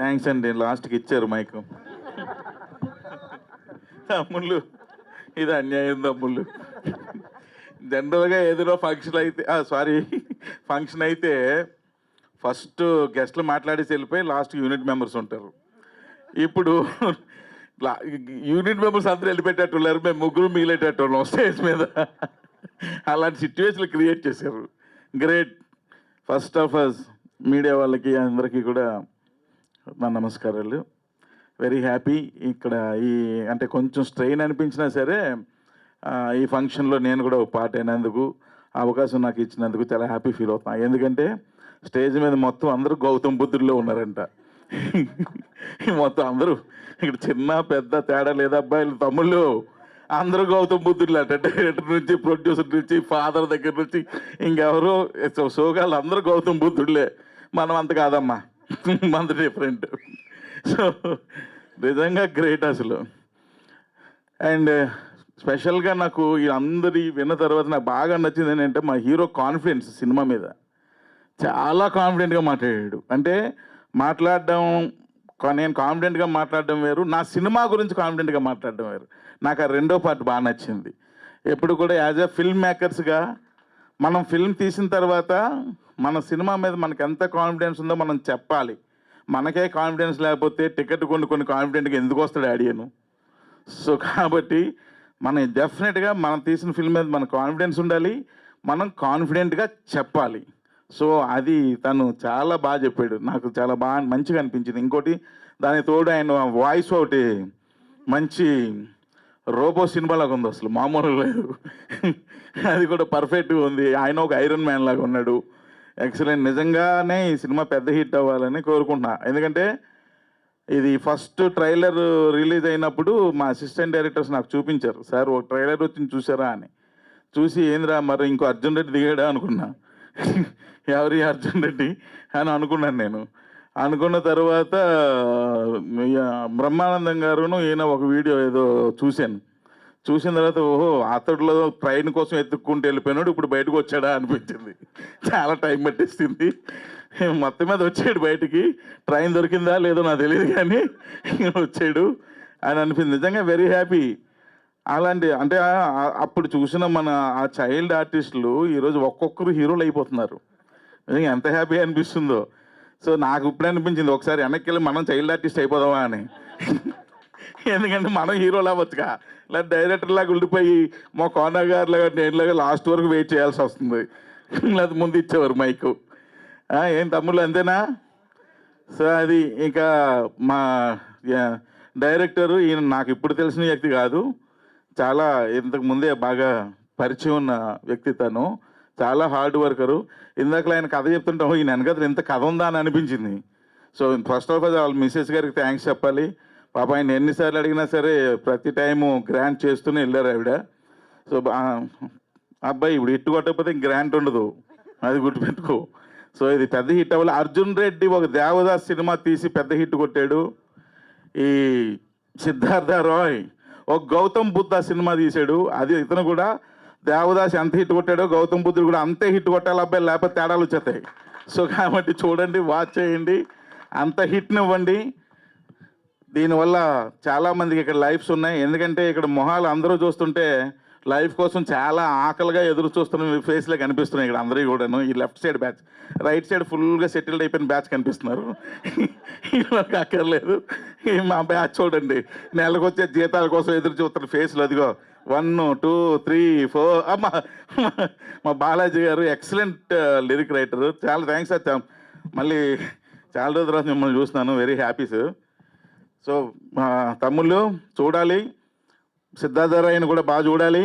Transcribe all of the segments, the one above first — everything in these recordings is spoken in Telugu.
థ్యాంక్స్ అండి, లాస్ట్కి ఇచ్చారు మైకు. తమ్ముళ్ళు, ఇది అన్యాయం తమ్ముళ్ళు. జనరల్గా ఏదైనా ఫంక్షన్ అయితే ఫస్ట్ గెస్ట్లు మాట్లాడేసి వెళ్ళిపోయి లాస్ట్ యూనిట్ మెంబర్స్ ఉంటారు. ఇప్పుడు యూనిట్ మెంబర్స్ అందరూ వెళ్ళిపెట్టేట్టున్నారు, మేము ముగ్గురు మిగిలేటట్టున్నాం స్టేజ్ మీద. అలాంటి సిచ్యువేషన్లు క్రియేట్ చేశారు. Great. First of all media వాళ్ళకి అందరికీ కూడా నా నమస్కారాలు. Very happy. ఇక్కడ అంటే కొంచెం స్ట్రెయిన్ అనిపించినా సరే ఈ ఫంక్షన్లో నేను కూడా ఒక పార్ట్ అయినందుకు, అవకాశం నాకు ఇచ్చినందుకు చాలా హ్యాపీ ఫీల్ అవుతాను. ఎందుకంటే స్టేజ్ మీద మొత్తం అందరూ గౌతమ్ బుద్ధుల్లో ఉన్నారంట. మొత్తం అందరూ ఇక్కడ చిన్న పెద్ద తేడా లేదా, అబ్బాయిలు తమ్ముళ్ళు అందరూ గౌతమ్ బుద్ధులు అంట. డైరెక్టర్ నుంచి ప్రొడ్యూసర్ నుంచి ఫాదర్ దగ్గర నుంచి ఇంకెవరు సోగాళ్ళు అందరూ గౌతమ్ బుద్ధుళ్ళే. మనం అంత కాదమ్మా, మనది డిఫరెంట్. సో నిజంగా గ్రేట్ అసలు. అండ్ స్పెషల్గా నాకు ఈ అందరి విన్న తర్వాత నాకు బాగా నచ్చింది ఏంటంటే మా హీరో కాన్ఫిడెన్స్ సినిమా మీద. చాలా కాన్ఫిడెంట్గా మాట్లాడాడు. అంటే మాట్లాడడం, నేను కాన్ఫిడెంట్గా మాట్లాడడం వేరు, నా సినిమా గురించి కాన్ఫిడెంట్గా మాట్లాడడం వేరు. నాకు ఆ రెండో పార్ట్ బాగా నచ్చింది. ఎప్పుడు కూడా యాజ్ ఎ ఫిల్మ్ మేకర్స్గా మనం ఫిల్మ్ తీసిన తర్వాత మన సినిమా మీద మనకు ఎంత కాన్ఫిడెన్స్ ఉందో మనం చెప్పాలి. మనకే కాన్ఫిడెన్స్ లేకపోతే టికెట్ కొన్ని కాన్ఫిడెంట్గా ఎందుకు వస్తాడు ఆడియను? సో కాబట్టి మనం డెఫినెట్గా మనం తీసిన ఫిల్మ్ మీద మన కాన్ఫిడెన్స్ ఉండాలి, మనం కాన్ఫిడెంట్గా చెప్పాలి. సో అది తను చాలా బాగా చెప్పాడు, నాకు చాలా బాగా మంచిగా అనిపించింది. ఇంకోటి దానికి తోడు ఆయన వాయిస్ ఒకటి మంచి రోబో సినిమాలాగా ఉంది, అసలు మామూలు లేదు. అది కూడా పర్ఫెక్ట్గా ఉంది. ఆయన ఒక ఐరన్ మ్యాన్ లాగా ఉన్నాడు. ఎక్సలెంట్. నిజంగానే ఈ సినిమా పెద్ద హిట్ అవ్వాలని కోరుకుంటున్నా. ఎందుకంటే ఇది ఫస్ట్ ట్రైలర్ రిలీజ్ అయినప్పుడు మా అసిస్టెంట్ డైరెక్టర్స్ నాకు చూపించారు, సార్ ఒక ట్రైలర్ వచ్చింది చూసారా అని. చూసి ఏందిరా మరి ఇంకో అర్జున్ రెడ్డి దిగాడా అనుకున్నా. ఎవరి అర్జున్ రెడ్డి అని అనుకున్నాను నేను. అనుకున్న తర్వాత బ్రహ్మానందం గారును ఈయన ఒక వీడియో ఏదో చూశాను. చూసిన తర్వాత ఓహో అతడిలో ట్రైన్ కోసం ఎత్తుక్కుంటూ వెళ్ళిపోయినాడు, ఇప్పుడు బయటకు వచ్చాడా అనిపించింది. చాలా టైం పట్టేసింది. మొత్తం మీద వచ్చాడు బయటికి. ట్రైన్ దొరికిందా లేదో నాకు తెలియదు కానీ వచ్చాడు అని అనిపించింది. నిజంగా వెరీ హ్యాపీ. అలాంటి అంటే అప్పుడు చూసిన మన ఆ చైల్డ్ ఆర్టిస్టులు ఈరోజు ఒక్కొక్కరు హీరోలు అయిపోతున్నారు. నిజంగా ఎంత హ్యాపీ అనిపిస్తుందో. సో నాకు ఇప్పుడు అనిపించింది ఒకసారి వెనక్కి వెళ్ళి మనం చైల్డ్ ఆర్టిస్ట్ అయిపోదామా అని. ఎందుకంటే మనం హీరోలు అవ్వచ్చుగా, లేదా డైరెక్టర్ లాగా ఉండిపోయి మా కోనా గారిలాగా నేనులాగా లాస్ట్ వరకు వెయిట్ చేయాల్సి వస్తుంది. లేదా ముందు ఇచ్చేవారు మైకు. ఏం తమ్ముళ్ళు అంతేనా? సో అది ఇంకా మా డైరెక్టరు ఈయన నాకు ఇప్పుడు తెలిసిన వ్యక్తి కాదు, చాలా ఇంతకు ముందే బాగా పరిచయం ఉన్న వ్యక్తి. తను చాలా హార్డ్ వర్కరు. ఇందాక ఆయన కథ చెప్తుంటాం, ఈయన వెనకథలు ఇంత కథ ఉందా అని అనిపించింది. సో ఫస్ట్ ఆఫ్ ఆల్ వాళ్ళ మిస్సెస్ గారికి థ్యాంక్స్ చెప్పాలి. పాప ఆయన ఎన్నిసార్లు అడిగినా సరే ప్రతి టైము గ్రాంట్ చేస్తూనే వెళ్ళారు ఆవిడ. సో అబ్బాయి ఇప్పుడు హిట్ కొట్టకపోతే గ్రాంట్ ఉండదు, అది గుర్తుపెట్టుకో. సో ఇది పెద్ద హిట్ అవ్వాలి. అర్జున్ రెడ్డి ఒక దేవదాస్ సినిమా తీసి పెద్ద హిట్ కొట్టాడు. ఈ సిద్ధార్థ రాయ్ ఒక గౌతమ్ బుద్ధ సినిమా తీశాడు. అది ఇతను కూడా దేవదాస్ ఎంత హిట్ కొట్టాడో గౌతమ్ బుద్ధుడు కూడా అంతే హిట్ కొట్టాలి అబ్బాయి, లేకపోతే తేడాలు వచ్చేస్తాయి. సో కాబట్టి చూడండి, వాచ్ చేయండి, అంత హిట్నివ్వండి. దీనివల్ల చాలామందికి ఇక్కడ లైఫ్స్ ఉన్నాయి. ఎందుకంటే ఇక్కడ మొహాలు అందరూ చూస్తుంటే లైఫ్ కోసం చాలా ఆకలిగా ఎదురు చూస్తున్న ఫేస్లే కనిపిస్తున్నాయి ఇక్కడ అందరూ కూడాను. ఈ left side batch, right side ఫుల్గా సెటిల్డ్ అయిపోయిన బ్యాచ్ కనిపిస్తున్నారు. వీళ్ళకి అక్కర్లేదు. మా బ్యాచ్ చూడండి, నెలకు వచ్చే జీతాల కోసం ఎదురు చూస్తున్న ఫేస్లు. అదిగో 1 2 3 4. అమ్మా మా బాలాజీ గారు ఎక్సలెంట్ లిరిక్ రైటరు. చాలా థ్యాంక్స్ సార్. మళ్ళీ చాలా రోజుల తర్వాత మిమ్మల్ని చూస్తున్నాను. Very happy sir. సో మా తమ్ముళ్ళు చూడాలి, సిద్ధార్థ రాయని కూడా బాగా చూడాలి.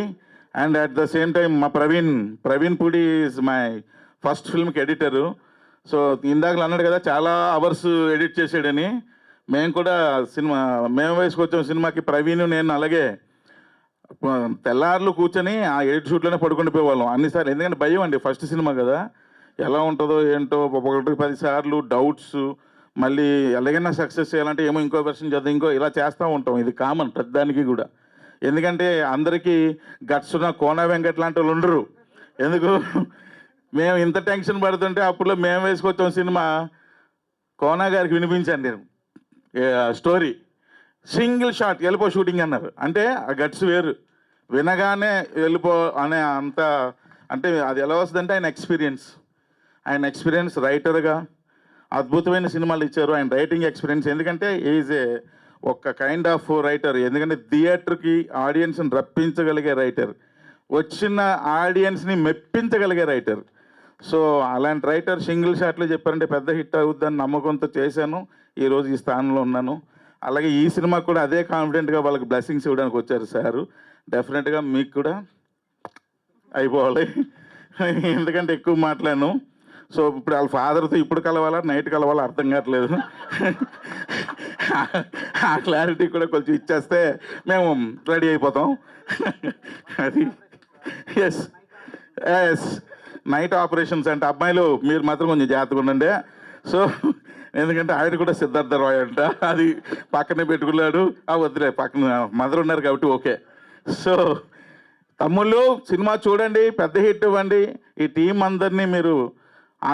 And at the same time మా Praveen Pudi is my first ఫిల్మ్కి ఎడిటరు. సో ఇందాకలు అన్నాడు కదా చాలా అవర్స్ ఎడిట్ చేసాడని. మేము కూడా మేము వయసుకు వచ్చాం సినిమాకి. ప్రవీణ్ నేను అలాగే తెల్లార్లు కూర్చొని ఆ ఎడిట్ షూట్లోనే పడుకుని పోయేవాళ్ళం అన్నిసార్లు. ఎందుకంటే భయం అండి, ఫస్ట్ సినిమా కదా, ఎలా ఉంటుందో ఏంటో. ఒకటికి 10 సార్లు డౌట్స్. మళ్ళీ ఎలాగైనా సక్సెస్ చేయాలంటే ఏమో ఇంకో వెర్షన్ చేద్దాం, ఇంకో ఇలా చేస్తూ ఉంటాం. ఇది కామన్ ప్రతిదానికి కూడా. ఎందుకంటే అందరికీ గట్స్ ఉన్న కోన వెంకట్ లాంటి వాళ్ళు ఉండరు. ఎందుకు మేము ఇంత టెన్షన్ పడుతుంటే అప్పుడు మేము వేసుకొచ్చాం సినిమా కోనా గారికి వినిపించాను నేను. స్టోరీ సింగిల్ షాట్ వెళ్ళిపో షూటింగ్ అన్నారు. అంటే ఆ గట్స్ వేరు, వినగానే వెళ్ళిపో అనే అంత, అంటే అది ఎలా వస్తుందంటే ఆయన ఎక్స్పీరియన్స్ రైటర్గా అద్భుతమైన సినిమాలు ఇచ్చారు. ఆయన రైటింగ్ ఎక్స్పీరియన్స్, ఎందుకంటే ఈజ్ ఏ ఒక కైండ్ ఆఫ్ రైటర్, ఎందుకంటే థియేటర్కి ఆడియన్స్ని రప్పించగలిగే రైటర్, వచ్చిన ఆడియన్స్ని మెప్పించగలిగే రైటర్. సో అలాంటి రైటర్ సింగిల్ షాట్లో చెప్పారంటే పెద్ద హిట్ అవుద్దని నమ్మకంతో చేశాను, ఈరోజు ఈ స్థానంలో ఉన్నాను. అలాగే ఈ సినిమా కూడా అదే కాన్ఫిడెంట్గా వాళ్ళకి బ్లెస్సింగ్స్ ఇవ్వడానికి వచ్చారు సారు. డెఫినెట్గా మీకు కూడా అయిపోవాలి, ఎందుకంటే ఎక్కువ మాట్లాడాను. సో ఇప్పుడు వాళ్ళ ఫాదర్తో ఇప్పుడు కలవాలా నైట్ కలవాలా అర్థం కావట్లేదు. ఆ క్లారిటీ కూడా కొంచెం ఇచ్చేస్తే మేము రెడీ అయిపోతాం. అది ఎస్ ఎస్ నైట్ ఆపరేషన్స్ అంటే అబ్బాయిలు మీరు మాత్రం కొంచెం జాగ్రత్తగా ఉండండి. సో ఎందుకంటే ఆయన కూడా సిద్ధార్థ రాయ్ అంట, అది పక్కనే పెట్టుకున్నాడు. వద్దులే, పక్కన మదర్ ఉన్నారు కాబట్టి ఓకే. సో తమ్ముళ్ళు సినిమా చూడండి, పెద్ద హిట్ ఇవ్వండి, ఈ టీం అందరినీ మీరు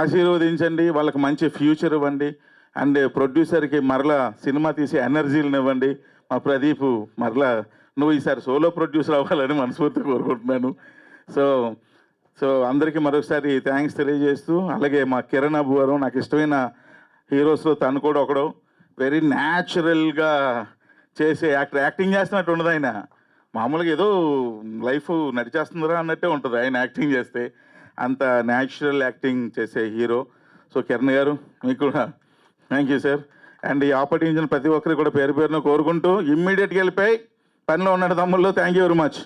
ఆశీర్వదించండి, వాళ్ళకి మంచి ఫ్యూచర్ ఇవ్వండి. అండ్ ప్రొడ్యూసర్కి మరలా సినిమా తీసే ఎనర్జీలను ఇవ్వండి. మా ప్రదీప్ మరలా నువ్వు ఈసారి సోలో ప్రొడ్యూసర్ అవ్వాలని మనస్ఫూర్తిగా కోరుకుంటున్నాను. సో అందరికీ మరొకసారి థ్యాంక్స్ తెలియజేస్తూ, అలాగే మా కిరణ్ అబ్బు గారు, నాకు ఇష్టమైన హీరోస్లో తను కూడా ఒకడు, వెరీ న్యాచురల్గా చేసే యాక్టింగ్ చేస్తున్నట్టు ఉండదు. ఆయన మామూలుగా ఏదో లైఫ్ నడిచేస్తుందిరా అన్నట్టే ఉంటుంది ఆయన యాక్టింగ్ చేస్తే, అంత న్యాచురల్ యాక్టింగ్ చేసే హీరో. సో కిరణ్ గారు మీకు కూడా థ్యాంక్ యూ సార్. అండ్ ఈ ఆపర్చునిటీని ప్రతి ఒక్కరికి కూడా పేరు పేరున కోరుకుంటూ ఇమ్మీడియట్గా వెళ్ళిపోయి పనిలో ఉన్నాడు తమ్ముళ్ళు. Thank you very much.